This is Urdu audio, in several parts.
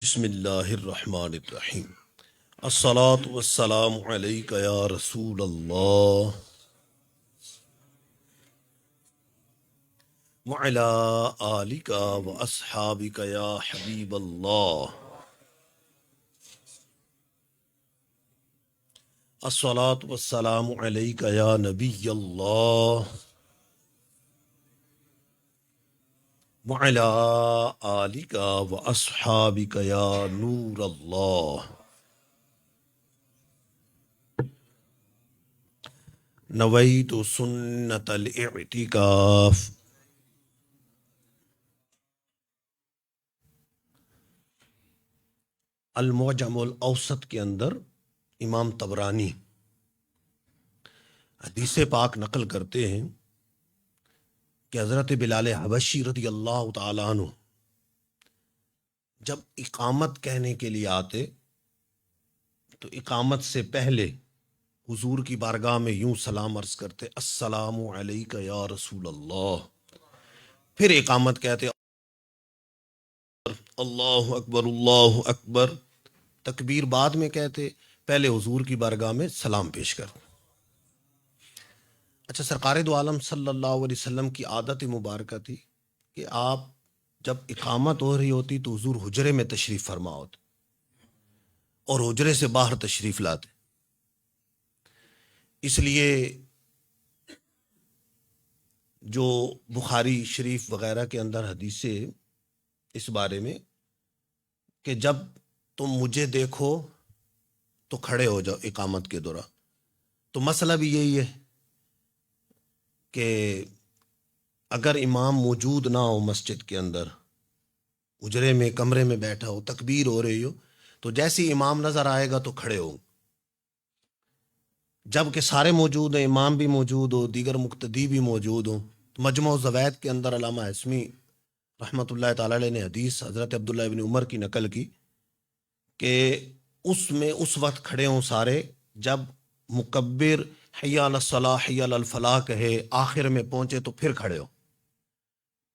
بسم اللہ الرحمن الرحیم الصلاة والسلام علیک یا رسول اللہ وعلی آلک و اصحابک یا حبیب اللہ الصلاة والسلام علیک یا نبی اللہ وعلی آلک و اصحابک یا نور اللہ نویت سنت الاعتکاف۔ المعجم الاوسط کے اندر امام طبرانی حدیث پاک نقل کرتے ہیں کہ حضرت بلال حبشی رضی اللہ تعالیٰ عنہ جب اقامت کہنے کے لیے آتے تو اقامت سے پہلے حضور کی بارگاہ میں یوں سلام عرض کرتے، السلام علیک یا رسول اللہ، پھر اقامت کہتے اللہ اکبر اللہ اکبر، تکبیر بعد میں کہتے، پہلے حضور کی بارگاہ میں سلام پیش کرتے۔ اچھا، سرکار دو عالم صلی اللہ علیہ وسلم کی عادت مبارکہ تھی کہ آپ جب اقامت ہو رہی ہوتی تو حضور حجرے میں تشریف فرما ہوتے اور حجرے سے باہر تشریف لاتے۔ اس لیے جو بخاری شریف وغیرہ کے اندر حدیثیں اس بارے میں کہ جب تم مجھے دیکھو تو کھڑے ہو جاؤ اقامت کے دوران، تو مسئلہ بھی یہی ہے کہ اگر امام موجود نہ ہو مسجد کے اندر، حجرے میں کمرے میں بیٹھا ہو، تکبیر ہو رہی ہو، تو جیسے امام نظر آئے گا تو کھڑے ہو، جب کہ سارے موجود ہیں، امام بھی موجود ہو، دیگر مقتدی بھی موجود ہوں۔ تو مجموع الزوائد کے اندر علامہ حسمی رحمۃ اللہ تعالی علیہ نے حدیث حضرت عبداللہ ابن عمر کی نقل کی کہ اس میں اس وقت کھڑے ہوں سارے جب مکبر حی علی الصلاح حی علی الفلاح کہے، آخر میں پہنچے تو پھر کھڑے ہو۔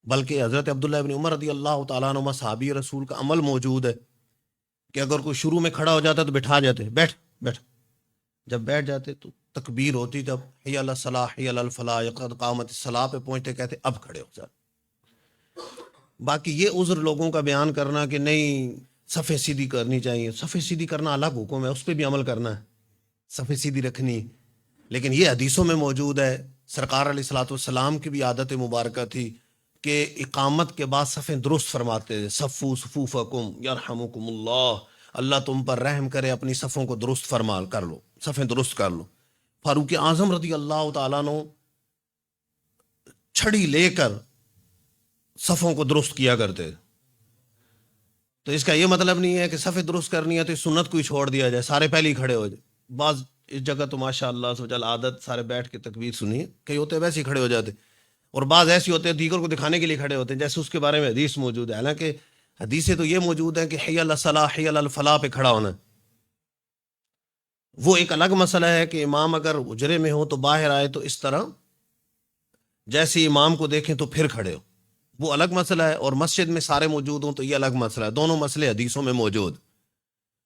بلکہ حضرت عبداللہ ابن عمر رضی اللہ تعالیٰ عنہ صحابی رسول کا عمل موجود ہے کہ اگر کوئی شروع میں کھڑا ہو جاتا تو بٹھا جاتے، بیٹھ بیٹھ، جب بیٹھ جاتے تو تکبیر ہوتی، جب حی علی الصلاح حی علی الفلاح قد قامت الصلاح پہ پہنچتے کہتے اب کھڑے ہو جاتے۔ باقی یہ عذر لوگوں کا بیان کرنا کہ نہیں صفیں سیدھی کرنی چاہیے، صفیں سیدھی کرنا الگ حکم ہے، اس پہ بھی عمل کرنا ہے، صفیں سیدھی رکھنی، لیکن یہ حدیثوں میں موجود ہے۔ سرکار علیہ الصلوۃ والسلام کی بھی عادت مبارکہ تھی کہ اقامت کے بعد صفیں درست فرماتے تھے، صفو صفوفکم یرحمکم اللہ، اللہ تم پر رحم کرے، اپنی صفوں کو درست فرما کر لو، صفیں درست کر لو۔ فاروق اعظم رضی اللہ تعالیٰ عنہ چھڑی لے کر صفوں کو درست کیا کرتے، تو اس کا یہ مطلب نہیں ہے کہ صفیں درست کرنی ہے تو اس سنت کو ہی چھوڑ دیا جائے، سارے پہلے ہی کھڑے ہو جائے۔ بعض اس جگہ تو ماشاء اللہ سوچل عادت سارے بیٹھ کے تکبیر سنی، کئی ہوتے ویسے ہی کھڑے ہو جاتے، اور بعض ایسی ہوتے ہیں دیگر کو دکھانے کے لیے کھڑے ہوتے ہیں، جیسے اس کے بارے میں حدیث موجود ہے۔ حالانکہ حدیثیں تو یہ موجود ہیں کہ حی علی الصلاح حی علی الفلاح پہ کھڑا ہونا ہے۔ وہ ایک الگ مسئلہ ہے کہ امام اگر حجرے میں ہو تو باہر آئے تو اس طرح جیسے امام کو دیکھیں تو پھر کھڑے ہو، وہ الگ مسئلہ ہے، اور مسجد میں سارے موجود ہوں تو یہ الگ مسئلہ ہے۔ دونوں مسئلے حدیثوں میں موجود،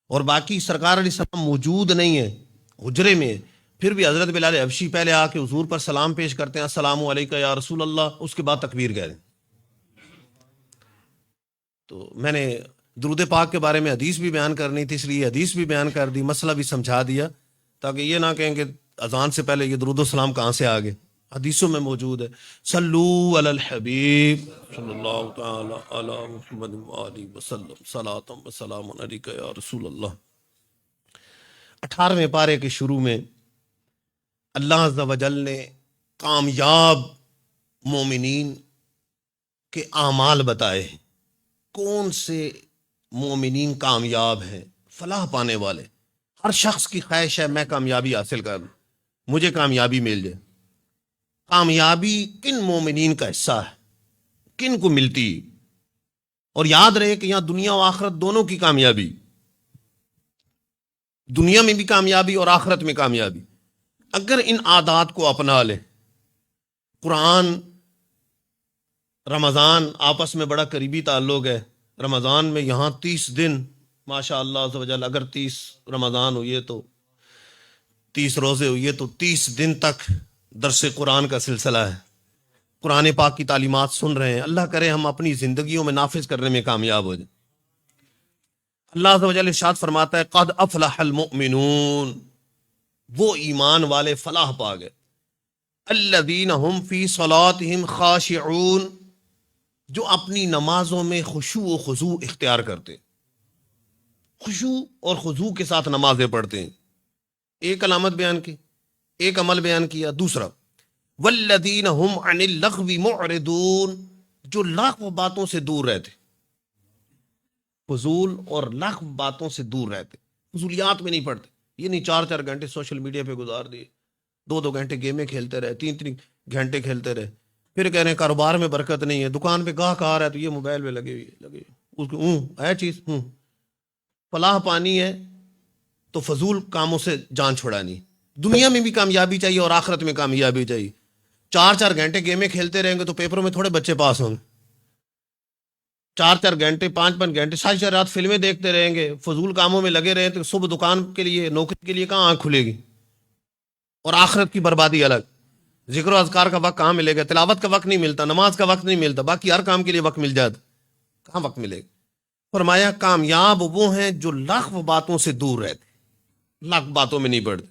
اور باقی سرکار علیہ السلام موجود نہیں ہے حجرے میں، پھر بھی حضرت بلال حبشی پہلے آ کے حضور پر سلام پیش کرتے ہیں، السلام علیکم یا رسول اللہ، اس کے بعد تکبیر کہہ رہے ہیں۔ تو میں نے درود پاک کے بارے میں حدیث بھی بیان کرنی تھی، اس لیے حدیث بھی بیان کر دی، مسئلہ بھی سمجھا دیا، تاکہ یہ نہ کہیں کہ اذان سے پہلے یہ درود و سلام کہاں سے آگے، حدیثوں میں موجود ہے۔ صلو علی الحبیب صلی اللہ تعالی علی محمد وآلہ وسلم صلاۃ و سلام علیک یا رسول اللہ۔ 18ویں پارے کے شروع میں اللہ عز و جل نے کامیاب مومنین کے اعمال بتائے ہیں، کون سے مومنین کامیاب ہیں، فلاح پانے والے۔ ہر شخص کی خواہش ہے میں کامیابی حاصل کر لوں، مجھے کامیابی مل جائے۔ کامیابی کن مومنین کا حصہ ہے، کن کو ملتی، اور یاد رہے کہ یہاں دنیا و آخرت دونوں کی کامیابی، دنیا میں بھی کامیابی اور آخرت میں کامیابی، اگر ان عادات کو اپنا لیں۔ قرآن رمضان آپس میں بڑا قریبی تعلق ہے، رمضان میں یہاں 30 دن ماشاء اللہ عز و جل، اگر 30 رمضان ہوئے تو 30 روزے ہوئے تو 30 دن تک درس قرآن کا سلسلہ ہے، قرآن پاک کی تعلیمات سن رہے ہیں۔ اللہ کرے ہم اپنی زندگیوں میں نافذ کرنے میں کامیاب ہو جائیں۔ اللہ عز و جل ارشاد فرماتا ہے قد افلح المؤمنون، وہ ایمان والے فلاح پا گئے، الذین هم فی صلاتهم خاشعون، جو اپنی نمازوں میں خشوع و خضوع اختیار کرتے، خشوع اور خضوع کے ساتھ نمازیں پڑھتے ہیں۔ ایک علامت بیان کی، ایک عمل بیان کیا۔ دوسرا والذین هم عن اللغو معرضون، جو لغو باتوں سے دور رہتے، فضول اور لغو باتوں سے دور رہتے، فضولیات میں نہیں پڑھتے۔ یہ نہیں 4 گھنٹے سوشل میڈیا پہ گزار دیے، 2 گھنٹے گیمیں کھیلتے رہے، 3 گھنٹے کھیلتے رہے، پھر کہہ رہے ہیں کاروبار میں برکت نہیں ہے، دکان پہ گاہک آ رہا ہے تو یہ موبائل پہ لگے ہوئے اس کو ہے چیز فلاح پانی ہے تو فضول کاموں سے جان چھڑانی۔ دنیا میں بھی کامیابی چاہیے اور آخرت میں کامیابی چاہیے۔ 4 گھنٹے گیمیں کھیلتے رہیں گے تو پیپروں میں تھوڑے بچے پاس ہوں گے۔ 4 گھنٹے 5 گھنٹے ساری رات فلمیں دیکھتے رہیں گے، فضول کاموں میں لگے رہیں تو صبح دکان کے لیے، نوکری کے لیے کہاں آنکھ کھلے گی؟ اور آخرت کی بربادی الگ۔ ذکر و اذکار کا وقت کہاں ملے گا؟ تلاوت کا وقت نہیں ملتا، نماز کا وقت نہیں ملتا، باقی ہر کام کے لیے وقت مل جاتا، کہاں وقت ملے گا؟ فرمایا کامیاب وہ ہیں جو لغو باتوں سے دور رہتے، لغو باتوں میں نہیں پڑتے۔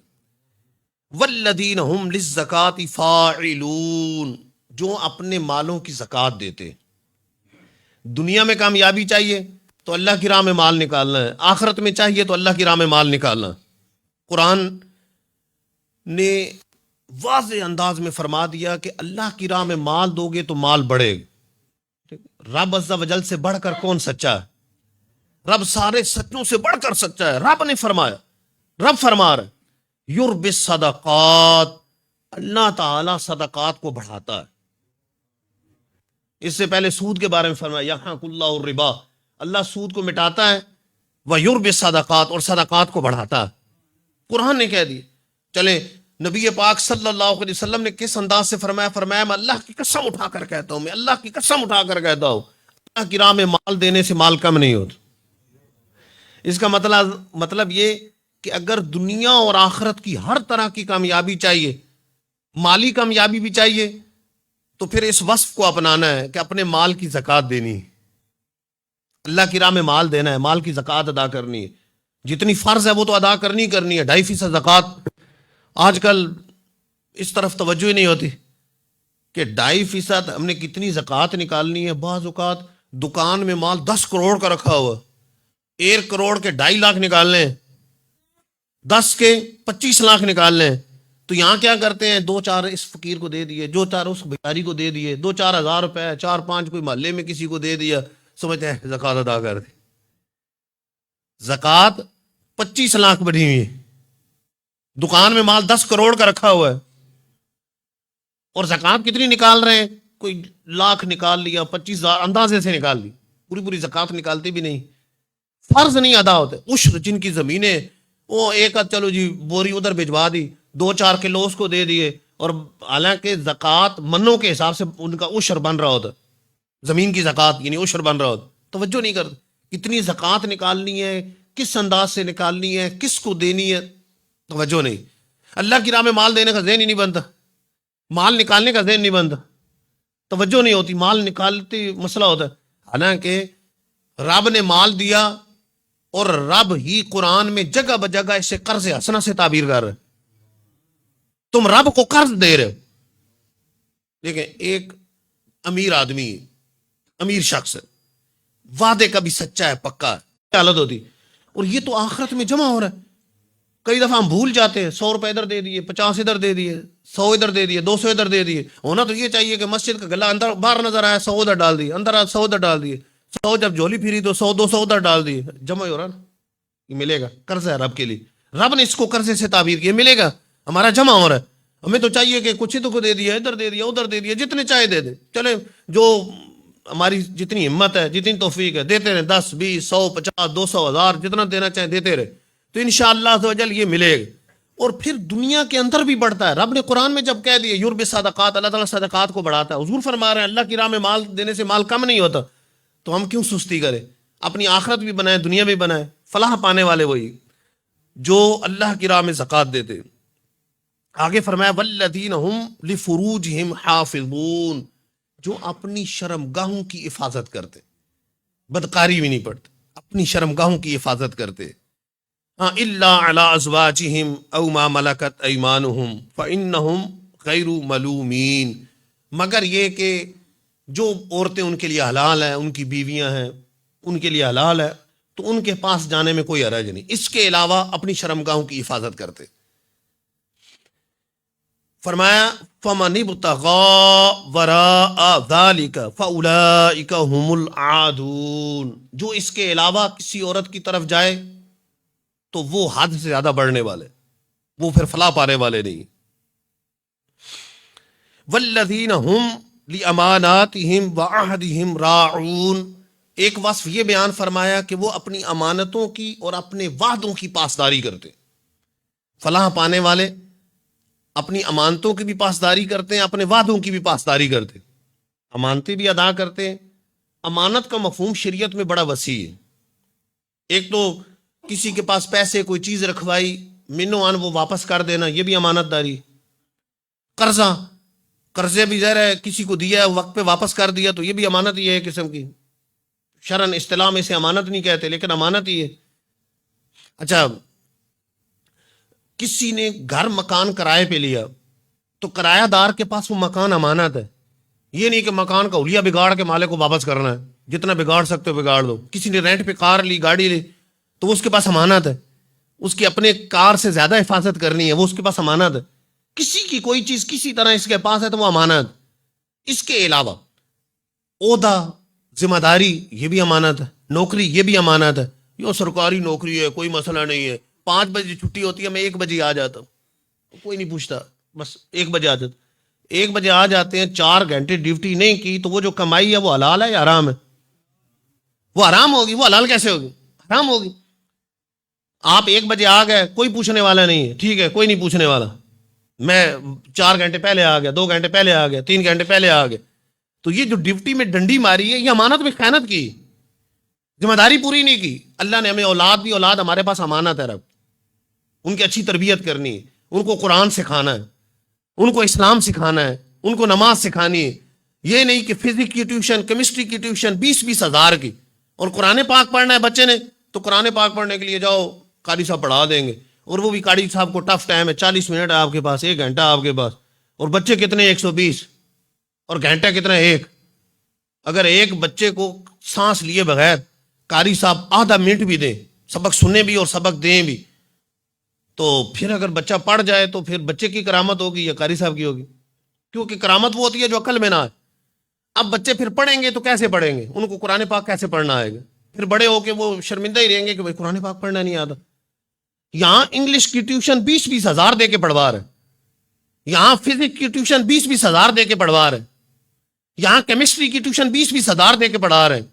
والذین هم للزکاۃ فاعلون، جو اپنے مالوں کی زکوٰۃ دیتے۔ دنیا میں کامیابی چاہیے تو اللہ کی راہ میں مال نکالنا ہے، آخرت میں چاہیے تو اللہ کی راہ میں مال نکالنا۔ قرآن نے واضح انداز میں فرما دیا کہ اللہ کی راہ میں مال دو گے تو مال بڑھے گا۔ رب عز و جل سے بڑھ کر کون سچا ہے؟ رب سارے سچوں سے بڑھ کر سچا ہے۔ رب نے فرمایا، رب فرما رہا ہے یربی الصدقات، اللہ تعالی صدقات کو بڑھاتا ہے۔ اس سے پہلے سود کے بارے میں فرمایا یمحق اللہ الربا، اللہ سود کو مٹاتا ہے، ویربی الصدقات، اور صدقات کو بڑھاتا ہے۔ قرآن نے کہہ دیا۔ چلے نبی پاک صلی اللہ علیہ وسلم نے کس انداز سے فرمایا میں اللہ کی قسم اٹھا کر کہتا ہوں، میں اللہ کی قسم اٹھا کر کہتا ہوں، اللہ کی راہ میں مال دینے سے مال کم نہیں ہوتا۔ اس کا مطلب یہ کہ اگر دنیا اور آخرت کی ہر طرح کی کامیابی چاہیے، مالی کامیابی بھی چاہیے، تو پھر اس وصف کو اپنانا ہے کہ اپنے مال کی زکوٰۃ دینی ہے، اللہ کی راہ میں مال دینا ہے، مال کی زکوٰۃ ادا کرنی ہے، جتنی فرض ہے وہ تو ادا کرنی ہے، 2.5% زکوٰۃ۔ آج کل اس طرف توجہ ہی نہیں ہوتی کہ 2.5% ہم نے کتنی زکوٰۃ نکالنی ہے۔ بعض اوقات دکان میں مال 10 کروڑ کا رکھا ہوا، 1 کروڑ کے 2.5 لاکھ نکالنے ہیں، 10 کے 25 لاکھ نکالنے ہیں، تو یہاں کیا کرتے ہیں 2-4 اس فقیر کو دے دیے، 2-4 اس بیچاری کو دے دیے، 2-4 ہزار روپے، 4-5 کوئی محلے میں کسی کو دے دیا، سمجھتے ہیں زکوٰۃ ادا کر دی۔ زکوٰۃ 25 لاکھ بڑھی ہوئی ہے، دکان میں مال 10 کروڑ کا رکھا ہوا ہے، اور زکوٰۃ کتنی نکال رہے ہیں؟ کوئی لاکھ نکال لیا، 25,000 اندازے سے نکال لی، پوری زکوٰۃ نکالتے بھی نہیں، فرض نہیں ادا ہوتے۔ عشر جن کی زمینیں، وہ ایک چلو جی بوری ادھر بھجوا دی، 2-4 کلو اس کو دے دیے، اور حالانکہ زکوٰۃ منوں کے حساب سے ان کا عشر بن رہا ہوتا، زمین کی زکوٰۃ یعنی عشر بن رہا ہوتا، توجہ نہیں کرتے کتنی زکوٰۃ نکالنی ہے، کس انداز سے نکالنی ہے، کس کو دینی ہے، توجہ نہیں۔ اللہ کی راہ میں مال دینے کا ذہن ہی نہیں بنتا، مال نکالنے کا ذہن نہیں بنتا، توجہ نہیں ہوتی، مال نکالتے مسئلہ ہوتا ہے۔ حالانکہ رب نے مال دیا، اور رب ہی قرآن میں جگہ بجگہ اسے قرض حسنہ سے تعبیر کر رہے، تم رب کو قرض دے رہے ہو۔ دیکھیں ایک امیر آدمی، امیر شخص ہے، وعدے کا بھی سچا ہے، پکا ہے، کیا حالت ہوتی، اور یہ تو آخرت میں جمع ہو رہا ہے۔ کئی دفعہ ہم بھول جاتے ہیں، 100 روپے ادھر دے دیے، 50 ادھر دے دیے، 100 ادھر دے دیے، 200 ادھر دے دیے۔ ہونا تو یہ چاہیے کہ مسجد کا گلا اندر باہر نظر آیا، 100 ادھر ڈال دیے، اندر آیا 100 ادھر ڈال دیے، 100 جب جھولی پھری تو 100-200 ادھر ڈال دیے، جمع ہو رہا نا، یہ ملے گا، قرض ہے رب کے لیے، رب نے اس کو قرضے سے تعبیر کیا، ملے گا، ہمارا جمع ہو رہا ہے۔ ہمیں تو چاہیے کہ کچھ ہی تو کو دے دیا، ادھر دے دیا، ادھر دے دیا، جتنے چاہے دے دے، چلے جو ہماری جتنی ہمت ہے، جتنی توفیق ہے، دیتے رہے، 10 20 100 50 200 1000 جتنا دینا چاہیں دیتے رہے، تو انشاءاللہ عز و جل یہ ملے گا۔ اور پھر دنیا کے اندر بھی بڑھتا ہے۔ رب نے قرآن میں جب کہہ دیا یربی صدقات، اللہ تعالیٰ صدقات کو بڑھاتا ہے، حضور فرما رہے ہیں اللہ کی راہ میں مال دینے سے مال کم نہیں ہوتا، تو ہم کیوں سستی کریں؟ اپنی آخرت بھی بنائیں، دنیا بھی بنائیں. فلاح پانے والے وہی جو اللہ کی راہ میں زکوٰۃ دیتے. آگے فرمایا والذین ہم لفروجہم حافظون، جو اپنی شرم گاہوں کی حفاظت کرتے، بدکاری بھی نہیں پڑتے، اپنی شرم گاہوں کی حفاظت کرتے. ہاں الا علی ازواجہم او ما ملکت ایمانہم فانہم غیر ملومین، مگر یہ کہ جو عورتیں ان کے لیے حلال ہیں، ان کی بیویاں ہیں ان کے لیے حلال ہے، تو ان کے پاس جانے میں کوئی حرج نہیں. اس کے علاوہ اپنی شرم گاہوں کی حفاظت کرتے. فرمایا فمن ابتغى وراء ذلك فاولئک هم العادون، جو اس کے علاوہ کسی عورت کی طرف جائے تو وہ حد سے زیادہ بڑھنے والے، وہ پھر فلاح پانے والے نہیں. والذین هم لاماناتهم وعہدهم راعون، ایک وصف یہ بیان فرمایا کہ وہ اپنی امانتوں کی اور اپنے وعدوں کی پاسداری کرتے. فلاح پانے والے اپنی امانتوں کی بھی پاسداری کرتے ہیں، اپنے وعدوں کی بھی پاسداری کرتے، امانتیں بھی ادا کرتے ہیں. امانت کا مفہوم شریعت میں بڑا وسیع ہے. ایک تو کسی کے پاس پیسے کوئی چیز رکھوائی، منو آن وہ واپس کر دینا، یہ بھی امانت داری. قرضے بھی ظاہر ہے کسی کو دیا ہے وقت پہ واپس کر دیا تو یہ بھی امانت ہی ہے ایک قسم کی. شرعن اصطلاح میں اسے امانت نہیں کہتے لیکن امانت ہی ہے. اچھا، کسی نے گھر مکان کرائے پہ لیا تو کرایہ دار کے پاس وہ مکان امانت ہے. یہ نہیں کہ مکان کا حلیہ بگاڑ کے مالک کو واپس کرنا ہے، جتنا بگاڑ سکتے ہو بگاڑ دو. کسی نے رینٹ پہ کار لی، گاڑی لی، تو وہ اس کے پاس امانت ہے، اس کی اپنے کار سے زیادہ حفاظت کرنی ہے، وہ اس کے پاس امانت ہے. کسی کی کوئی چیز کسی طرح اس کے پاس ہے تو وہ امانت. اس کے علاوہ عہدہ، ذمہ داری، یہ بھی امانت ہے. نوکری، یہ بھی امانت ہے. یہ سرکاری نوکری ہے کوئی مسئلہ نہیں ہے، 5 بجے چھٹی ہوتی ہے میں 1 بجے آ جاتا ہوں، کوئی نہیں پوچھتا، بس 1 بجے آ جاتا. 1 بجے آ جاتے ہیں، 4 گھنٹے ڈیوٹی نہیں کی تو وہ جو کمائی ہے وہ حلال ہے یا حرام ہے؟ وہ حرام ہوگی. وہ حلال کیسے ہوگی؟ حرام ہوگی. آپ 1 بجے آ گئے، کوئی پوچھنے والا نہیں ہے، ٹھیک ہے، کوئی نہیں پوچھنے والا. میں 4 گھنٹے پہلے آ گیا، 2 گھنٹے پہلے آ گیا، 3 گھنٹے پہلے آ گیا، تو یہ جو ڈیوٹی میں ڈنڈی ماری ہے یہ امانت میں خیانت کی، ذمہ داری پوری نہیں کی. اللہ نے ہمیں اولاد دی، اولاد ہمارے پاس امانت ہے. رب ان کی اچھی تربیت کرنی ہے، ان کو قرآن سکھانا ہے، ان کو اسلام سکھانا ہے، ان کو نماز سکھانی ہے. یہ نہیں کہ فزکس کی ٹیوشن، کیمسٹری کی ٹیوشن 20-20 ہزار کی، اور قرآن پاک پڑھنا ہے بچے نے تو قرآن پاک پڑھنے کے لیے جاؤ قاری صاحب پڑھا دیں گے، اور وہ بھی قاری صاحب کو ٹف ٹائم ہے، 40 منٹ ہے آپ کے پاس، 1 گھنٹہ آپ کے پاس، اور بچے کتنے 120، اور گھنٹہ کتنا 1. اگر ایک بچے کو سانس لیے بغیر قاری صاحب آدھا منٹ بھی دیں، سبق سنیں بھی اور سبق دیں بھی، تو پھر اگر بچہ پڑھ جائے تو پھر بچے کی کرامت ہوگی یا قاری صاحب کی ہوگی؟ کیونکہ کرامت وہ ہوتی ہے جو عقل میں نہ آئے. اب بچے پھر پڑھیں گے تو کیسے پڑھیں گے؟ ان کو قرآن پاک کیسے پڑھنا آئے گا؟ پھر بڑے ہو کے وہ شرمندہ ہی رہیں گے کہ بھائی قرآن پاک پڑھنا نہیں آتا. یہاں انگلش کی ٹیوشن 20-20 ہزار دے کے پڑھوا رہے، یہاں فزکس کی ٹیوشن 20-20 ہزار دے کے پڑھوا رہے، یہاں کیمسٹری کی ٹیوشن 20-20 ہزار دے کے پڑھا رہے ہیں.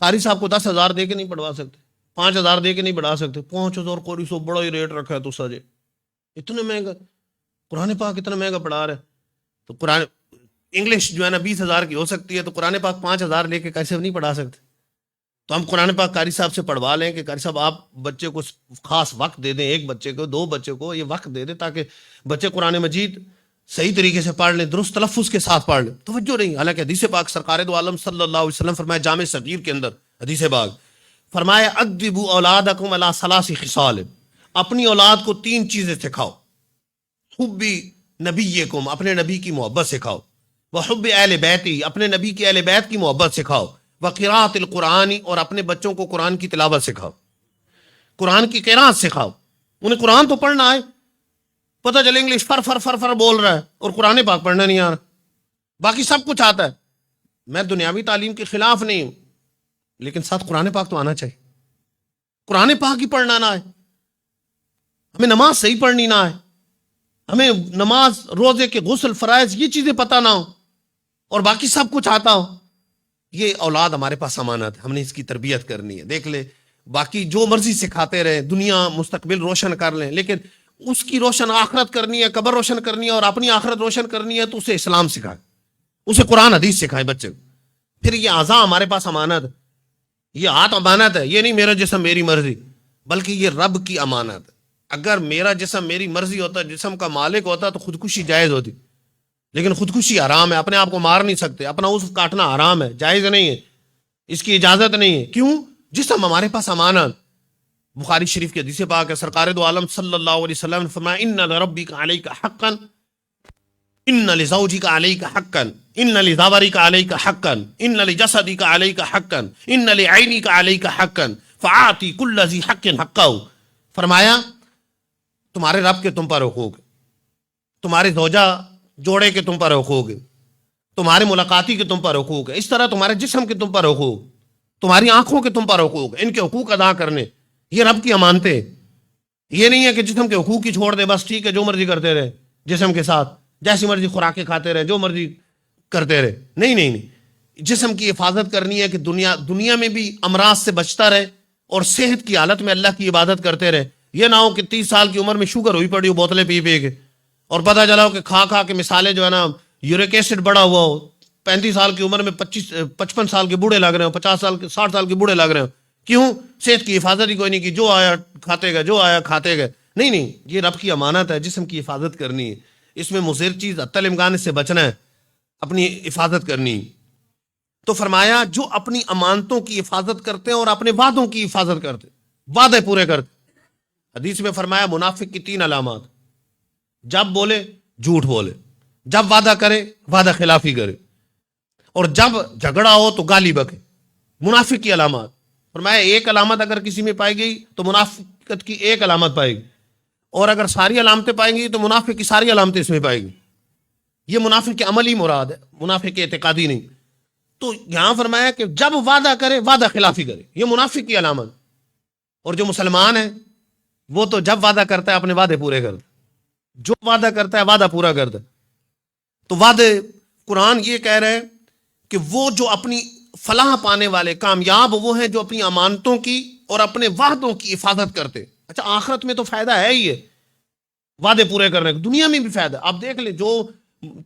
قاری صاحب کو 10 ہزار دے کے نہیں پڑھوا سکتے، 5 ہزار دے کے نہیں پڑھا سکتے. 5 ہزار قاری صاحب بڑا ہی ریٹ رکھا ہے تو سجے اتنا مہنگا قرآن پاک اتنا مہنگا پڑھا رہے. تو قرآن انگلش جو ہے نا 20 ہزار کی ہو سکتی ہے، تو قرآن پاک 5 ہزار لے کے کیسے نہیں پڑھا سکتے؟ تو ہم قرآن پاک قاری صاحب سے پڑھوا لیں کہ قاری صاحب آپ بچے کو خاص وقت دے دیں، 1 بچے کو 2 بچے کو یہ وقت دے دیں تاکہ بچے قرآن مجید صحیح طریقے سے پڑھ لیں، درست تلفظ کے ساتھ پڑھ لیں. توجہ نہیں. حالانکہ حدیث پاک سرکار دو عالم صلی اللہ علیہ وسلم فرمایا جامع صغیر کے اندر حدیث پاک فرمایا ادبوا اولادکم علی 3 خصال، اپنی اولاد کو 3 چیزیں سکھاؤ. حب نبیکم، اپنے نبی کی محبت سکھاؤ، وحب اہل بیتی، اپنے نبی کی اہل بیت کی محبت سکھاؤ، وقراءۃ القرآن، اور اپنے بچوں کو قرآن کی تلاوت سکھاؤ، قرآن کی قراءت سکھاؤ. انہیں قرآن تو پڑھنا آئے، پتہ چلے انگلش فر فر فر فر بول رہا ہے اور قرآن پاک پڑھنا نہیں آ رہا، باقی سب کچھ آتا ہے. میں دنیاوی تعلیم کے خلاف نہیں ہوں، لیکن ساتھ قرآن پاک تو آنا چاہیے. قرآن پاک ہی پڑھنا نہ آئے، ہمیں نماز صحیح پڑھنی نہ آئے، ہمیں نماز، روزے کے غسل، فرائض، یہ چیزیں پتہ نہ ہو، اور باقی سب کچھ آتا ہو، یہ اولاد ہمارے پاس امانت ہے، ہم نے اس کی تربیت کرنی ہے. دیکھ لے باقی جو مرضی سکھاتے رہے، دنیا مستقبل روشن کر لیں، لیکن اس کی روشن آخرت کرنی ہے، قبر روشن کرنی ہے، اور اپنی آخرت روشن کرنی ہے تو اسے اسلام سکھائے، اسے قرآن حدیث سکھائے بچے کو. پھر یہ اعضاء ہمارے پاس امانت ہے. یہ ہاتھ امانت ہے، یہ نہیں میرا جسم میری مرضی، بلکہ یہ رب کی امانت ہے۔ اگر میرا جسم میری مرضی ہوتا، جسم کا مالک ہوتا، تو خودکشی جائز ہوتی، لیکن خودکشی حرام ہے، اپنے آپ کو مار نہیں سکتے، اپنا عضو کاٹنا حرام ہے، جائز نہیں ہے، اس کی اجازت نہیں ہے۔ کیوں؟ جسم ہمارے پاس امانت۔ بخاری شریف کے حدیث پاک ہے، سرکار دو عالم صلی اللہ علیہ وسلم نے فرمایا ان لربک علیک حقا، ان لزوجک علیک حقا، ان لزورک علیک حقا، ان لجسدک علیک حقا، ان لعینک علیک حقا فآتی کل ذی حق حقہ۔ فرمایا تمہارے رب کے تم پر حقوق، تمہارے زوجہ جوڑے کے تم پر حقوق، تمہارے ملاقاتی کے تم پر حقوق ہے، اس طرح تمہارے جسم کے تم پر حقوق، تمہاری آنکھوں کے تم پر حقوق، ان کے حقوق ادا کرنے، یہ رب کی امانتیں۔ یہ نہیں ہے کہ جسم کے حقوق ہی چھوڑ دے، بس ٹھیک ہے جو مرضی کرتے رہے جسم کے ساتھ، جیسی مرضی خوراکیں کھاتے رہے، جو مرضی کرتے رہے۔ نہیں نہیں نہیں، جسم کی حفاظت کرنی ہے کہ دنیا میں بھی امراض سے بچتا رہے، اور صحت کی حالت میں اللہ کی عبادت کرتے رہے۔ یہ نہ ہو کہ 30 سال کی عمر میں شوگر ہوئی پڑی ہو بوتلیں پی پی کے، اور پتہ چلا ہو کہ کھا کھا کے مثالیں جو ہے نا یورک ایسڈ بڑا ہوا ہو، 35 سال کی عمر میں 55 سال کے بوڑھے لگ رہے ہو، 50 سال کے 60 سال کے بوڑھے لگ رہے ہو۔ کیوں؟ صحت کی حفاظت ہی کوئی نہیں کی، جو آیا کھاتے گئے، جو آیا کھاتے گئے۔ نہیں نہیں، یہ رب کی امانت ہے، جسم کی حفاظت کرنی ہے، اس میں مضر چیز حتی الامکان سے بچنا ہے، اپنی حفاظت کرنی ہے۔ تو فرمایا جو اپنی امانتوں کی حفاظت کرتے ہیں اور اپنے وعدوں کی حفاظت کرتے، وعدے پورے کرتے۔ حدیث میں فرمایا منافق کی 3 علامات: جب بولے جھوٹ بولے، جب وعدہ کرے وعدہ خلافی کرے، اور جب جھگڑا ہو تو گالی بکے۔ منافق کی علامات فرمایا ایک علامت اگر کسی میں پائی گئی تو منافقت کی ایک علامت پائے گی، اور اگر ساری علامتیں پائیں گی تو منافق کی ساری علامتیں اس میں پائے گی۔ یہ منافق کے عملی مراد ہے، منافق کے اعتقادی نہیں۔ تو یہاں فرمایا کہ جب وعدہ کرے وعدہ خلافی کرے، یہ منافق کی علامت۔ اور جو مسلمان ہے وہ تو جب وعدہ کرتا ہے اپنے وعدے پورے کرتا ہے، جو وعدہ کرتا ہے وعدہ پورا کرتا ہے۔ تو وعدے، قرآن یہ کہہ رہے ہیں کہ وہ جو اپنی فلاح پانے والے کامیاب وہ ہیں جو اپنی امانتوں کی اور اپنے وعدوں کی حفاظت کرتے۔ اچھا، آخرت میں تو فائدہ ہے ہی ہے وعدے پورے کرنے کا، دنیا میں بھی فائدہ۔ آپ دیکھ لیں جو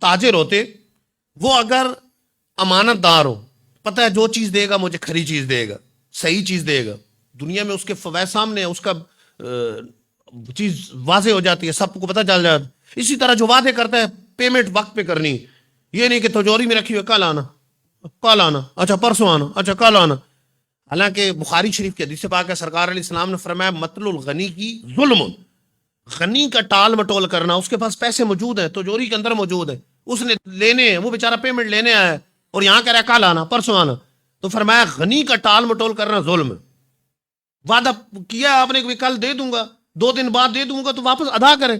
تاجر ہوتے وہ اگر امانت دار ہو، پتہ ہے جو چیز دے گا مجھے کھری چیز دے گا، صحیح چیز دے گا، دنیا میں اس کے فوائد سامنے اس کا چیز واضح ہو جاتی ہے، سب کو پتہ چل جاتا ہے۔ اسی طرح جو وعدے کرتا ہے پیمنٹ وقت پہ کرنی، یہ نہیں کہ تجوری میں رکھی ہوئی کل آنا، کل آنا، اچھا پرسوں آنا، اچھا کل آنا۔ حالانکہ بخاری شریف کے حدیث پاک ہے، سرکار علیہ السلام نے فرمایا مطل الغنی کی ظلم، غنی کا ٹال مٹول کرنا، اس کے پاس پیسے موجود ہیں، تجوری کے اندر موجود ہیں، اس نے لینے ہیں، وہ بیچارہ پیمنٹ لینے آیا ہے اور یہاں کہہ رہا ہے کل آنا پرسوں آنا، تو فرمایا غنی کا ٹال مٹول کرنا ظلم ہے۔ وعدہ کیا آپ نے کہ کل دے دوں گا، 2 دن بعد دے دوں گا، تو واپس ادا کرے،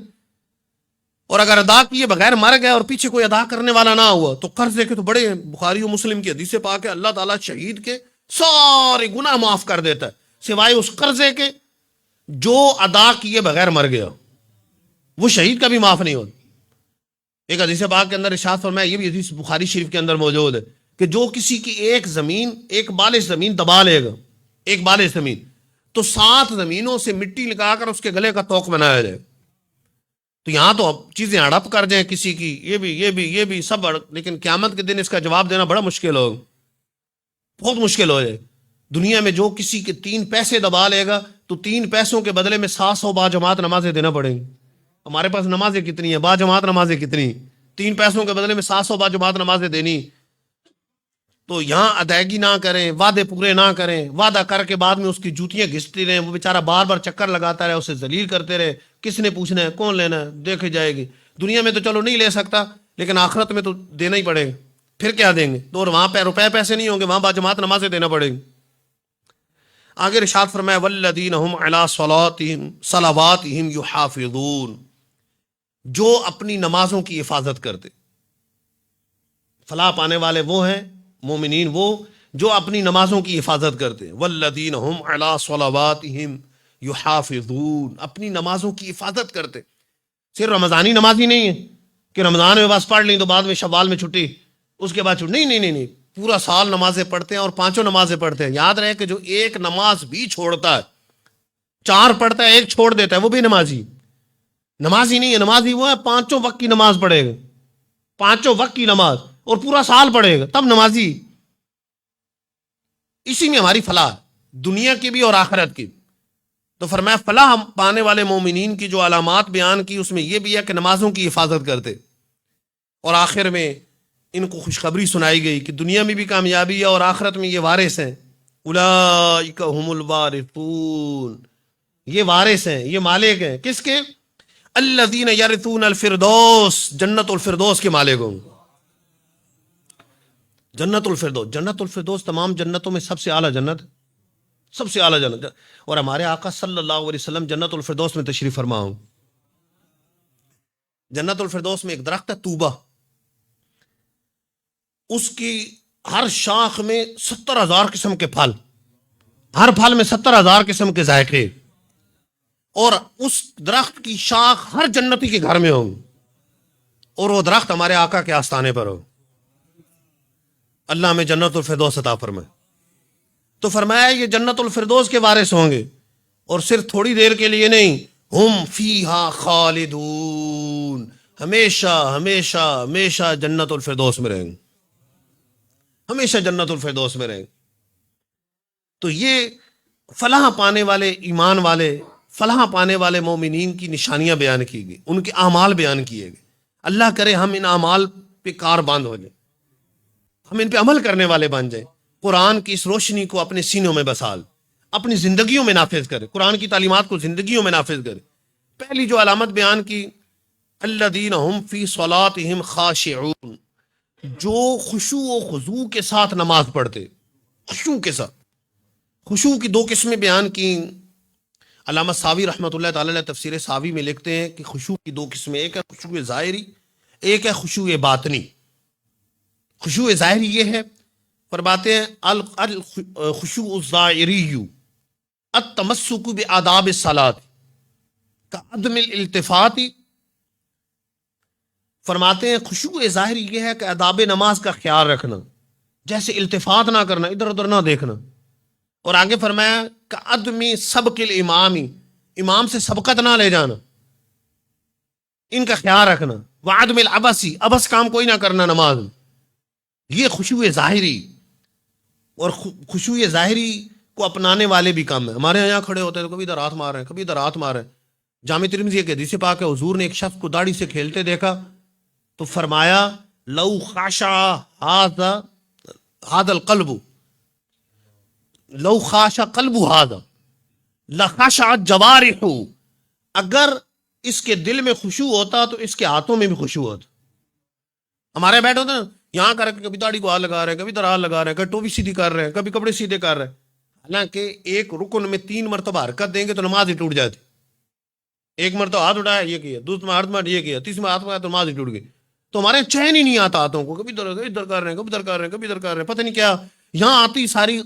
اور اگر ادا کیے بغیر مر گئے اور پیچھے کوئی ادا کرنے والا نہ ہوا تو قرضے کے تو بڑے، بخاری و مسلم کی حدیث پاک ہے اللہ تعالیٰ شہید کے سارے گناہ معاف کر دیتا ہے سوائے اس قرضے کے جو ادا کیے بغیر مر گیا، وہ شہید کا بھی معاف نہیں ہوتا۔ ایک حدیث پاک کے اندر ارشاد فرمایا، یہ بھی حدیث بخاری شریف کے اندر موجود ہے، کہ جو کسی کی ایک بالش زمین دبا لے گا، ایک بالش زمین، تو 7 زمینوں سے مٹی لگا کر اس کے گلے کا توق بنایا جائے۔ تو یہاں تو اب چیزیں ہڑپ کر جائیں کسی کی، یہ بھی سب، لیکن قیامت کے دن اس کا جواب دینا بڑا مشکل ہوگا، بہت مشکل ہو جائے۔ دنیا میں جو کسی کے 3 پیسے دبا لے گا تو 3 پیسوں کے بدلے میں 700 با جماعت نمازیں دینا پڑیں گی۔ ہمارے پاس نمازیں کتنی ہیں، با جماعت نمازیں کتنی، 3 پیسوں کے بدلے میں 700 با جماعت نمازیں دینی۔ تو یہاں ادائیگی نہ کریں، وعدے پورے نہ کریں، وعدہ کر کے بعد میں اس کی جوتیاں گھستی رہیں، وہ بیچارہ بار بار چکر لگاتا رہے، اسے ذلیل کرتے رہے، کس نے پوچھنا ہے، کون لینا ہے، دیکھی جائے گی۔ دنیا میں تو چلو نہیں لے سکتا، لیکن آخرت میں تو دینا ہی پڑے گا، پھر کیا دیں گے؟ تو اور وہاں پہ روپے پیسے نہیں ہوں گے، وہاں باجماعت نمازیں دینا پڑے گی۔ آگے ارشاد فرمایا والذین هم علی صلواتہم یحافظون، جو اپنی نمازوں کی حفاظت کرتے۔ فلاح پانے والے وہ ہیں، مومنین وہ جو اپنی نمازوں کی حفاظت کرتے ہیں۔ والذین هم علی صلواتہم یحافظون، اپنی نمازوں کی حفاظت کرتے۔ صرف رمضانی نماز ہی نہیں ہے کہ رمضان میں بس پڑھ لیں تو بعد میں شوال میں چھٹی، اس کے بعد چھٹی، نہیں، پورا سال نمازیں پڑھتے ہیں اور 5 نمازیں پڑھتے ہیں۔ یاد رہے کہ جو ایک نماز بھی چھوڑتا ہے، 4 پڑھتا ہے 1 چھوڑ دیتا ہے، وہ بھی نمازی نہیں ہے۔ نمازی وہ ہے 5 وقت کی نماز پڑھے گا، 5 وقت کی نماز، اور پورا سال پڑھے گا، تب نمازی۔ اسی میں ہماری فلاح ہے۔ دنیا کی بھی اور آخرت کی. تو فرمایا فلاح پانے والے مومنین کی جو علامات بیان کی اس میں یہ بھی ہے کہ نمازوں کی حفاظت کرتے. اور آخر میں ان کو خوشخبری سنائی گئی کہ دنیا میں بھی کامیابی ہے اور آخرت میں یہ وارث ہیں. اولئک هم الوارثون، یہ وارث ہیں، یہ مالک ہیں. کس کے؟ الذین یرثون الفردوس، جنت الفردوس کے مالک ہوں. جنت الفردوس، جنت الفردوس تمام جنتوں میں سب سے اعلیٰ جنت، سب سے اعلیٰ جنت. اور ہمارے آقا صلی اللہ علیہ وسلم جنت الفردوس میں تشریف فرما ہوں. جنت الفردوس میں ایک درخت ہے طوبہ، اس کی ہر شاخ میں 70,000 قسم کے پھل، ہر پھل میں 70,000 قسم کے ذائقے، اور اس درخت کی شاخ ہر جنتی کے گھر میں ہوں، اور وہ درخت ہمارے آقا کے آستانے پر ہو. اللہ ہمیں جنت الفردوس عطا فرمائے. تو فرمایا یہ جنت الفردوس کے وارث ہوں گے، اور صرف تھوڑی دیر کے لیے نہیں، ہم فیہا خالدون، ہمیشہ ہمیشہ ہمیشہ جنت الفردوس میں رہیں گے، ہمیشہ جنت الفردوس میں رہیں گے. تو یہ فلاح پانے والے ایمان والے، فلاح پانے والے مومنین کی نشانیاں بیان کی گئی، ان کے اعمال بیان کیے گئے. اللہ کرے ہم ان اعمال پہ کار باندھ ہو جائیں، ہم ان پہ عمل کرنے والے بن جائیں. قرآن کی اس روشنی کو اپنے سینوں میں بسال، اپنی زندگیوں میں نافذ کرے، قرآن کی تعلیمات کو زندگیوں میں نافذ کرے. پہلی جو علامت بیان کی، الذین هم فی صلاتہم خاشعون، جو خشوع و خضوع کے ساتھ نماز پڑھتے، خشوع کے ساتھ. خشوع کی 2 قسمیں بیان کی. علامہ ساوی رحمۃ اللہ تعالی علیہ تفسیر ساوی میں لکھتے ہیں کہ خشوع کی 2 قسمیں، ایک ہے خشوع ظاہری، ایک ہے خشوع باطنی. خشوع ظاہری یہ ہے، فرماتے ہیں الخشوع الظاہری التمسک بآداب الصلاۃ کعدم الالتفات. فرماتے ہیں خشوع ظاہری یہ ہے کہ آداب نماز کا خیال رکھنا، جیسے التفات نہ کرنا، ادھر ادھر نہ دیکھنا. اور آگے فرمایا کعدم سبق الامام، امام سے سبقت نہ لے جانا، ان کا خیال رکھنا. وعدم العبث، عبث کام کوئی نہ کرنا نماز میں. یہ خشوع ظاہری. اور خشوع ظاہری کو اپنانے والے بھی کم ہیں. ہمارے یہاں کھڑے ہوتے ہیں تو کبھی ادھر ہاتھ مار رہے ہیں، کبھی ادھر ہاتھ مار رہے ہیں. جامع ترمذی ایک حدیث پاک ہے، حضور نے ایک شخص کو داڑھی سے کھیلتے دیکھا تو فرمایا لو خاشع هذا القلب، لو خاشع قلب هذا لخشعت جوارحه، اگر اس کے دل میں خشوع ہوتا تو اس کے ہاتھوں میں بھی خشوع ہوتا. ہمارے بیٹھے ہوتے ہیں یہاں کر کے کبھی داڑھی کو ہاتھ لگا رہے ہیں، کبھی ادھر ہاتھ لگا رہے ہیں، کبھی ٹوپی سیدھی کر رہے ہیں، کبھی کپڑے سیدھے کر رہے ہیں. حالانکہ ایک رکن میں 3 مرتبہ حرکت دیں گے تو نماز ہی ٹوٹ جاتی. ایک مرتبہ ہاتھ اٹھایا یہ کیا، دوسرا ہاتھ میں یہ کیا، تیسرا ہاتھ میں تو نماز ہی ٹوٹ گئی. تو ہمارے چین ہی نہیں آتا ہاتھوں کو، کبھی ادھر کر رہے ہیں، کبھی ادھر کر رہے ہیں، کبھی ادھر کر رہے ہیں، پتہ نہیں کیا. یہاں آتی ساری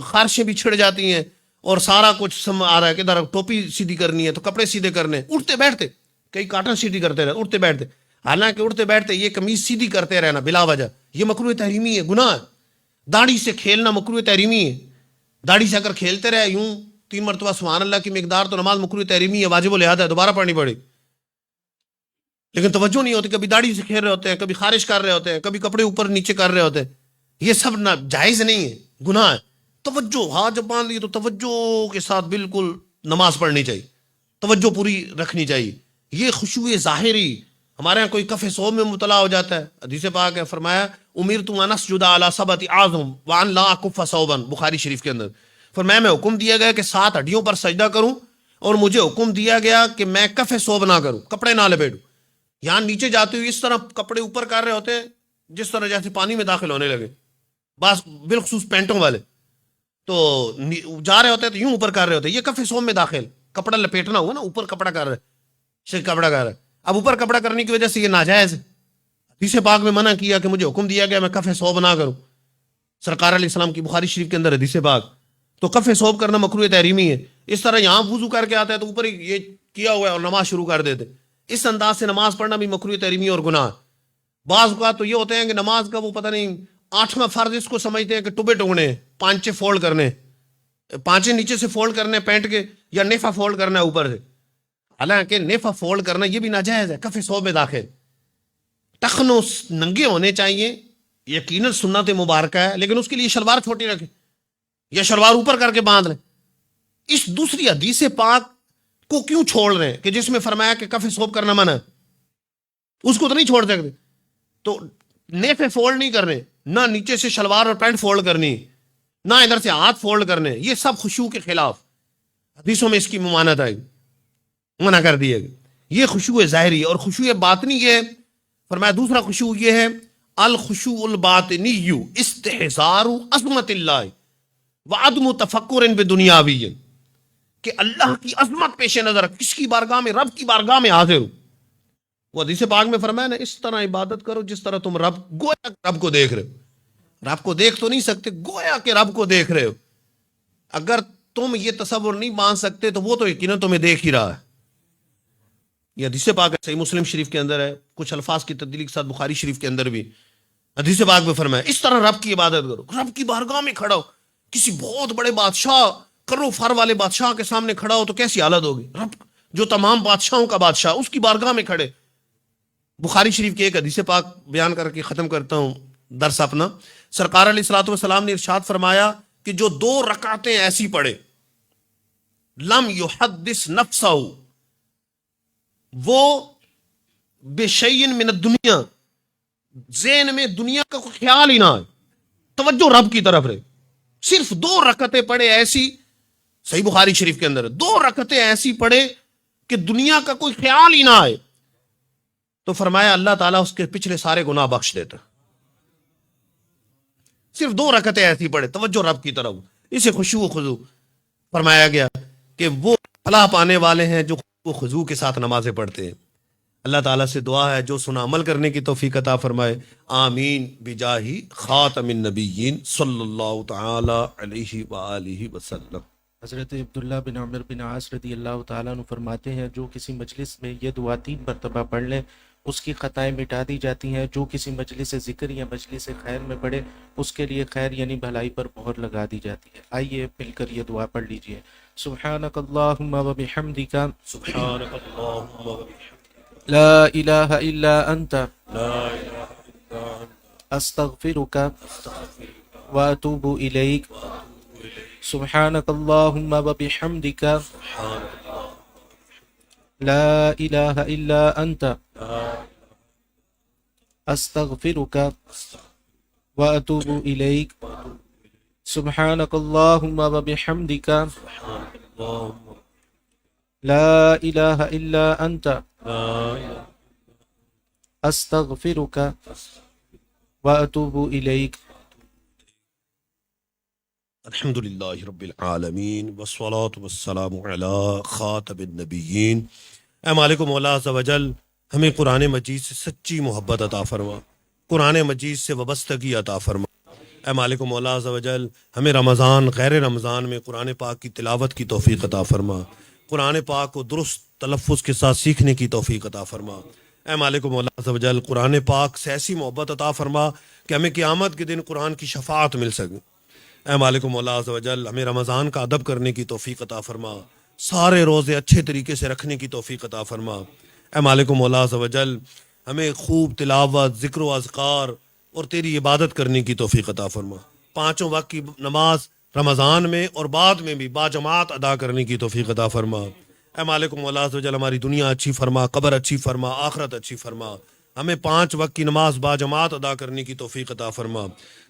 خارشیں بھی چھڑ جاتی ہیں اور سارا کچھ آ رہا ہے کہ ادھر ٹوپی سیدھی کرنی ہے تو کپڑے سیدھے کرنے ہیں. اٹھتے بیٹھتے کئی کاٹن سیدھی کرتے رہے، اٹھتے بیٹھتے. حالانکہ اٹھتے بیٹھتے یہ قمیض سیدھی کرتے رہنا بلا وجہ یہ مکروہ تحریمی ہے، گناہ ہے. داڑھی سے کھیلنا مکروہ تحریمی ہے. داڑھی سے اگر کھیلتے رہے یوں 3 مرتبہ سبحان اللہ کی مقدار تو نماز مکروہ تحریمی ہے، واجب العادہ ہے، دوبارہ پڑھنی پڑے. لیکن توجہ نہیں ہوتی، کبھی داڑھی سے کھیل رہے ہوتے ہیں، کبھی خارش کر رہے ہوتے ہیں، کبھی کپڑے اوپر نیچے کر رہے ہوتے ہیں. یہ سب نہ جائز نہیں ہے، گناہ ہے. توجہ، ہاتھ جب باندھ لی تو توجہ کے ساتھ بالکل نماز پڑھنی چاہیے، توجہ پوری رکھنی چاہیے. یہ خشوع ظاہری. ہمارے ہاں کوئی کف صوم میں مبتلا ہو جاتا ہے، حدیث پاک ہے، فرمایا امرت ان اسجد علی 7 اعظم وان لا اکف ثوبا، بخاری شریف کے اندر فرمایا میں حکم دیا گیا کہ 7 ہڈیوں پر سجدہ کروں، اور مجھے حکم دیا گیا کہ میں کف صوب نہ کروں، کپڑے نہ لپیٹوں. یہاں نیچے جاتے ہوئے اس طرح کپڑے اوپر کر رہے ہوتے ہیں جس طرح جیسے پانی میں داخل ہونے لگے، بس بالخصوص پینٹوں والے تو جا رہے ہوتے ہیں تو یوں اوپر کر رہے ہوتے ہیں. یہ کف صوب میں داخل، کپڑا لپیٹنا ہوا نا، اوپر کپڑا کر رہے، کپڑا کر رہے. اب اوپر کپڑا کرنے کی وجہ سے یہ ناجائز ہے. حدیث پاک میں منع کیا کہ مجھے حکم دیا گیا میں کف صوب نہ کروں، سرکار علیہ السلام کی بخاری شریف کے اندر حدیث پاک. تو کف صوب کرنا مکروہ تحریمی ہے. اس طرح یہاں وضو کر کے آتا ہے تو اوپر یہ کیا ہوا ہے اور نماز شروع کر دیتے، اس انداز سے نماز پڑھنا بھی مکروہ تحریمی اور گناہ. بعض اوقات تو یہ ہوتے ہیں کہ نماز کا وہ پتہ نہیں 8واں فرض اس کو سمجھتے ہیں کہ ٹبے ٹوگنے، پانچے فولڈ کرنے، پانچے نیچے سے فولڈ کرنے پینٹ کے، یا نیفا فولڈ کرنا ہے اوپر سے. حالانکہ نیفا فولڈ کرنا یہ بھی ناجائز ہے، کف صوب میں داخل. ٹخنوں ننگے ہونے چاہیے، یقیناً سنت مبارکہ ہے، لیکن اس کے لیے شلوار چھوٹی رکھے. یا شلوار اوپر کر کے باندھ لیں. اس دوسری حدیث پاک کو کیوں چھوڑ رہے ہیں کہ جس میں فرمایا کہ کف صوب کرنا منع ہے, اس کو تو نہیں چھوڑ سکتے. تو نیفے فولڈ نہیں کرنے, نہ نیچے سے شلوار اور پینٹ فولڈ کرنی, نہ ادھر سے ہاتھ فولڈ کرنے, یہ سب خشوع کے خلاف حدیثوں میں اس کی ممانعت آئی, منع کر دیے گئے. یہ خشوع ظاہری اور خشوع باطنی یہ ہے. فرمایا دوسرا خشوع یہ ہے الخشوع الباطنی استحضار عظمت اللہ وعدم تفکر بدنیاوی, کہ اللہ کی عظمت پیش نظر, کس کی بارگاہ میں, رب کی بارگاہ میں حاضر ہو. وہ حدیث پاک میں فرمایا نا, اس طرح عبادت کرو جس طرح تم گویا رب کو دیکھ رہے ہو. رب کو دیکھ تو نہیں سکتے, گویا کہ رب کو دیکھ رہے ہو. اگر تم یہ تصور نہیں مان سکتے تو وہ تو یقیناً تمہیں دیکھ ہی رہا ہے. یہ حدیث پاک صحیح مسلم شریف کے اندر ہے, کچھ الفاظ کی تبدیلی کے ساتھ بخاری شریف کے اندر بھی حدیث پاک میں فرمایا اس طرح رب کی عبادت کرو. رب کی بارگاہ میں کھڑا ہو, کسی بہت بڑے بادشاہ, کرو فر والے بادشاہ کے سامنے کھڑا ہو تو کیسی حالت ہوگی. رب جو تمام بادشاہوں کا بادشاہ, اس کی بارگاہ میں کھڑے. بخاری شریف کی ایک حدیث پاک بیان کر کے ختم کرتا ہوں درس اپنا. سرکار علیہ الصلوۃ والسلام نے ارشاد فرمایا کہ جو 2 رکعتیں ایسی پڑھے لم یحدث نفسہ, وہ بشیء من الدنیا, ذہن میں دنیا کا کوئی خیال ہی نہ آئے, توجہ رب کی طرف رہے. صرف 2 رکعتیں پڑھے ایسی, صحیح بخاری شریف کے اندر 2 رکعتیں ایسی پڑھے کہ دنیا کا کوئی خیال ہی نہ آئے, تو فرمایا اللہ تعالیٰ اس کے پچھلے سارے گناہ بخش دیتا. صرف 2 رکعتیں ایسی پڑھے, توجہ رب کی طرف, اسے خشوع و خضوع فرمایا گیا کہ وہ فلاح پانے والے ہیں جو خشوع و خضوع کے ساتھ نمازیں پڑھتے ہیں. اللہ تعالیٰ سے دعا ہے جو سنا عمل کرنے کی توفیق عطا فرمائے. آمین بجاہ خاتم النبیین صلی اللہ تعالی علیہ وآلہ وسلم. حضرت عبداللہ بن عمر بن عاص رضی اللہ تعالیٰ عنہ فرماتے ہیں جو کسی مجلس میں یہ دعا 3 مرتبہ پڑھ لیں اس کی خطائیں مٹا دی جاتی ہیں. جو کسی مجلس ذکر یا مجلس خیر میں پڑھے اس کے لیے خیر یعنی بھلائی پر مہر لگا دی جاتی ہے. آئیے مل کر یہ دعا پڑھ لیجئے. سبحانک اللہم و بحمدک, سبحانک اللہم وبحمدک, لا الہ الا انت, لا الہ الا انت, استغفرک استغفرک و اتوب الیک. واتوب الیک. سبحانک اللہم و بحمدک, سبحانک اللہ, لا الہ الا انت, لا استغفرک استغفرک و اتوب الیک. واتوب الیک. سبحانک اللہم و بحمدک, سبحانک اللہم, لا الہ الا انت, لا الہ استغفرک استغفرک. و اتوب الیک. الحمد للہ رب العالمین والصلاة والسلام علی خاتم النبیین. اے مالک و مولا عز و جل, ہمیں قرآن مجید سے سچی محبت عطا فرما, قرآن مجید سے وابستگی عطا فرما. اے مالک و مولا عز و جل, ہمیں رمضان غیر رمضان میں قرآن پاک کی تلاوت کی توفیق عطا فرما, قرآن پاک کو درست تلفظ کے ساتھ سیکھنے کی توفیق عطا فرما. اے مالک و مولا عز و جل, قرآن پاک سے ایسی محبت عطا فرما کہ ہمیں قیامت کے دن قرآن کی شفاعت مل سکے. اے مالک و مولا عز و جل, ہمیں رمضان کا ادب کرنے کی توفیق عطا فرما, سارے روزے اچھے طریقے سے رکھنے کی توفیق عطا فرما. اے مالک و مولا عز و جل, ہمیں خوب تلاوت, ذکر و اذکار اور تیری عبادت کرنے کی توفیق عطا فرما. 5 وقت کی نماز رمضان میں اور بعد میں بھی باجماعت ادا کرنے کی توفیق عطا فرما. اے مالک و مولا عز و جل, ہماری دنیا اچھی فرما, قبر اچھی فرما, آخرت اچھی فرما. ہمیں 5 وقت کی نماز باجماعت ادا کرنے کی توفیق عطا فرما.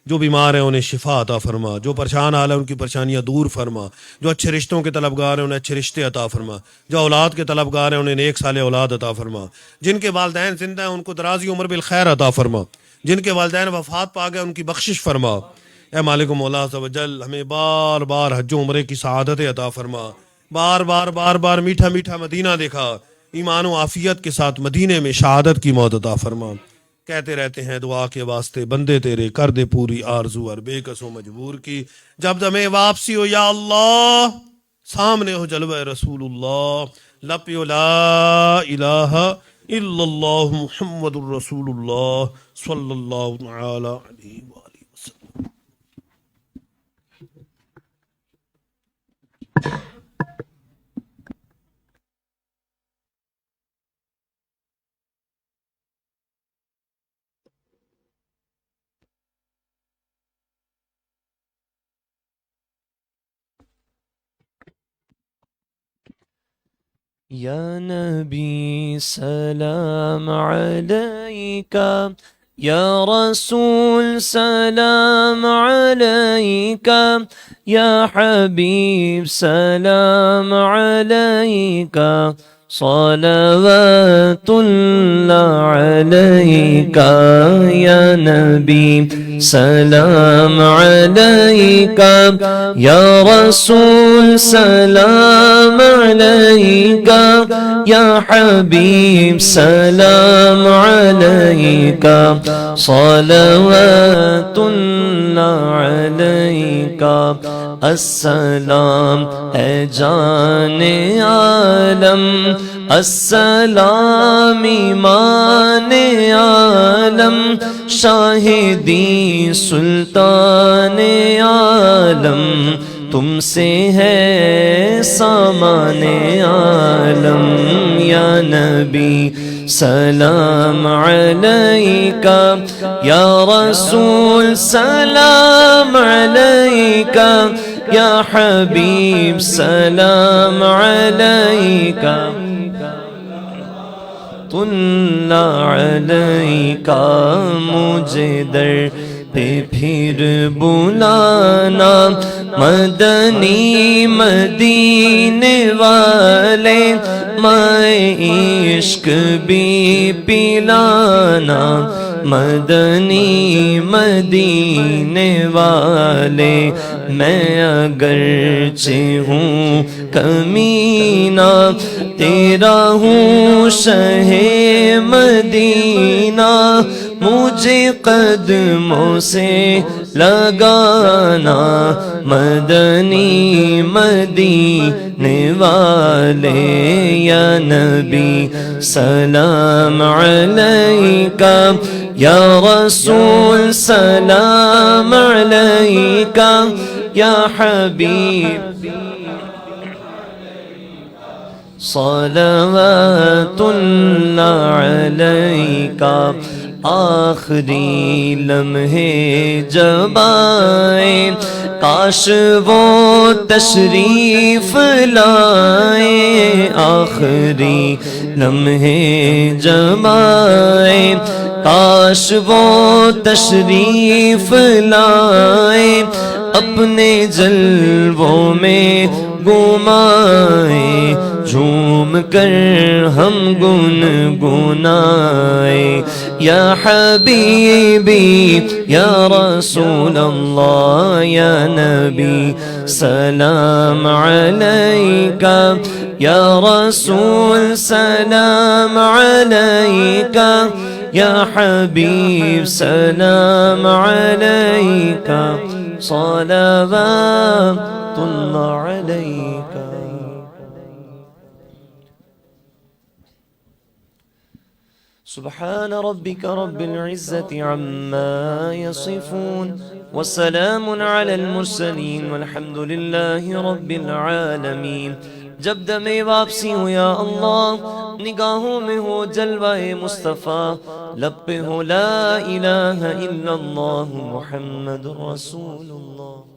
جو بیمار ہیں انہیں شفا عطا فرما, جو پریشان حال ہیں ان کی پریشانیاں دور فرما, جو اچھے رشتوں کے طلبگار ہیں انہیں اچھے رشتے عطا فرما, جو اولاد کے طلبگار ہیں انہیں نیک صالح اولاد عطا فرما, جن کے والدین زندہ ہیں ان کو درازی عمر بالخیر عطا فرما, جن کے والدین وفات پا گئے ان کی بخشش فرما. اے مالک و مولا عز و جل, ہمیں بار بار حج و عمرے کی سعادت عطا فرما, بار بار میٹھا میٹھا مدینہ دیکھا, ایمان و عافیت کے ساتھ مدینے میں شہادت کی موت عطا فرما. کہتے رہتے ہیں دعا کے واسطے بندے تیرے, کر دے پوری آرزو اور بے کس و مجبور کی. جب ہمیں واپسی ہو یا اللہ, سامنے ہو جلوہ رسول اللہ, لپیو لا الہ الا اللہ محمد الرسول اللہ صلی اللہ تعالی علیہ وآلہ وسلم. یا نبی سلام علیک، یا رسول سلام علیک، یا حبیب سلام علیک، صلوات اللہ علیک، یا نبی سلام علیک، یا رسول سلام علیک، یا حبیب سلام علیک، صلوات اللہ علیک، السلام ہے جان عالم، السلام ایمان عالم، شاہدی سلطان عالم، تم سے ہے سامان عالم، یا نبی سلام علیک، یا رسول سلام علیک، یا حبیب سلام علیک، اللہ علیک، مجھے در پہ پھر بلانا، مدنی مدینے والے مائے عشق بھی پلانا، مدنی مدینے والے میں اگرچہ ہوں کمینہ، تیرا ہوں شہ مدینہ، مجھے قدموں سے لگانا، مدنی مدینے والے، یا نبی سلام علیک، یا رسول سلام علیک، یا حبیب صلوات اللہ علیک، آخری لمحے جب آئے کاش وہ تشریف لائے، آخری لمحے جب آئے کاش وہ تشریف لائے، اپنے جلووں میں گمائے، جھوم کر ہم گنگنائے، یا حبیبی یا رسول اللہ، یا نبی سلام علیک، یا رسول سلام علیک، یا حبیب سلام علیک، صلوات اللہ علیک۔ سبحان ربك رب العزة عما يصفون، وسلام على المرسلين، والحمد لله رب العالمين۔ جب دم واپسی ہو یا اللہ، نگاہوں میں ہو جلوہ مصطفیٰ، لب پہ ہو لا الہ الا اللہ محمد رسول اللہ۔